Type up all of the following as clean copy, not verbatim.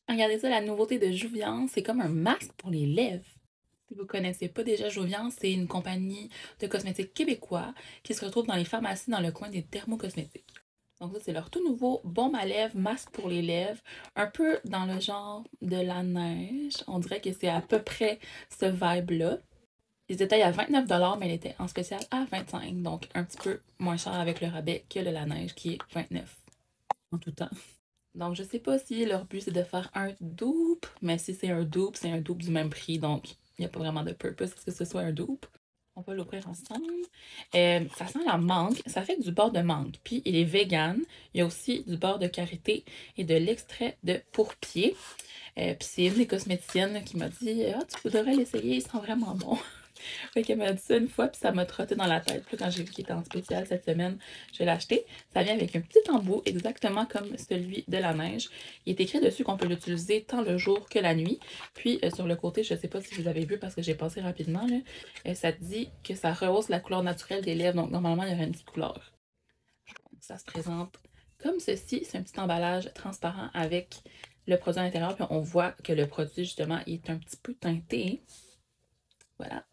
Regardez ça, la nouveauté de Jouviance, c'est comme un masque pour les lèvres. Si vous ne connaissez pas déjà Jouviance, c'est une compagnie de cosmétiques québécois qui se retrouve dans les pharmacies dans le coin des dermocosmétiques. Donc ça, c'est leur tout nouveau baume à lèvres, masque pour les lèvres, un peu dans le genre de la neige. On dirait que c'est à peu près ce vibe-là. Ils étaient à 29 mais elle était en spécial à 25 donc un petit peu moins cher avec le rabais que le la neige qui est 29 en tout temps. Donc, je sais pas si leur but c'est de faire un dupe, mais si c'est un dupe du même prix, donc il n'y a pas vraiment de purpose à ce que ce soit un dupe. On va l'ouvrir ensemble. Ça sent la mangue, ça fait du beurre de mangue, puis il est vegan. Il y a aussi du beurre de karité et de l'extrait de pourpier. Puis c'est une des cosméticiennes qui m'a dit ah, tu devrais l'essayer, il sent vraiment bon. Fait qu'elle m'a dit ça une fois, puis ça m'a trotté dans la tête. Puis quand j'ai vu qu'il était en spécial cette semaine, je l'ai acheté. Ça vient avec un petit embout, exactement comme celui de la neige. Il est écrit dessus qu'on peut l'utiliser tant le jour que la nuit. Puis sur le côté, je ne sais pas si vous avez vu parce que j'ai passé rapidement, là, ça dit que ça rehausse la couleur naturelle des lèvres. Donc normalement, il y aurait une petite couleur. Ça se présente comme ceci. C'est un petit emballage transparent avec le produit à l'intérieur. Puis on voit que le produit, justement, est un petit peu teinté. Voilà.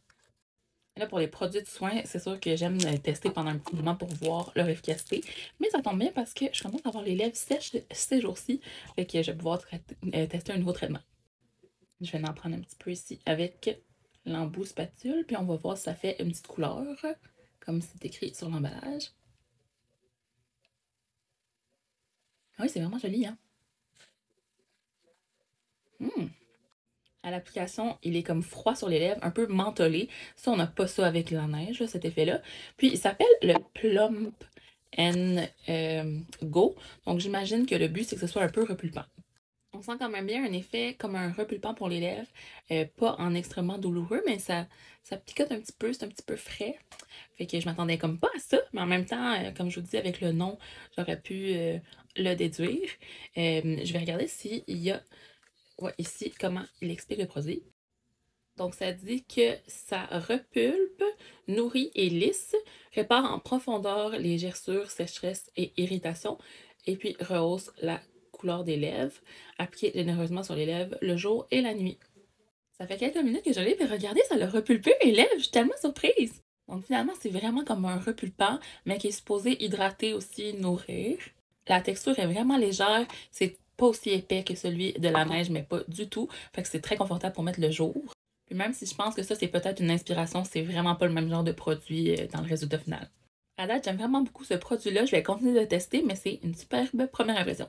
Là, pour les produits de soins, c'est sûr que j'aime tester pendant un petit moment pour voir leur efficacité. Mais ça tombe bien parce que je commence à avoir les lèvres sèches ces jours-ci. Fait que je vais pouvoir tester un nouveau traitement. Je vais en prendre un petit peu ici avec l'embout spatule. Puis on va voir si ça fait une petite couleur, comme c'est écrit sur l'emballage. Ah oui, c'est vraiment joli, hein? À l'application, il est comme froid sur les lèvres, un peu mentholé. Ça, on n'a pas ça avec la neige, là, cet effet-là. Puis, il s'appelle le Plump Go. Donc, j'imagine que le but, c'est que ce soit un peu repulpant. On sent quand même bien un effet comme un repulpant pour les lèvres. Pas en extrêmement douloureux, mais ça picote un petit peu, c'est un petit peu frais. Fait que je m'attendais comme pas à ça, mais en même temps, comme je vous dis, avec le nom, j'aurais pu le déduire. Je vais regarder s'il y a ici comment il explique le produit. Donc, ça dit que ça repulpe, nourrit et lisse, répare en profondeur les gerçures, sécheresse et irritation, et puis rehausse la couleur des lèvres, appliqué généreusement sur les lèvres le jour et la nuit. Ça fait quelques minutes que je l'ai, puis regardez, ça l'a repulpé mes lèvres, je suis tellement surprise! Donc finalement, c'est vraiment comme un repulpant, mais qui est supposé hydrater aussi, nourrir. La texture est vraiment légère, c'est pas aussi épais que celui de la neige, mais pas du tout. Fait que c'est très confortable pour mettre le jour. Puis même si je pense que ça, c'est peut-être une inspiration, c'est vraiment pas le même genre de produit dans le résultat final. À date, j'aime vraiment beaucoup ce produit-là. Je vais continuer de tester, mais c'est une superbe première impression.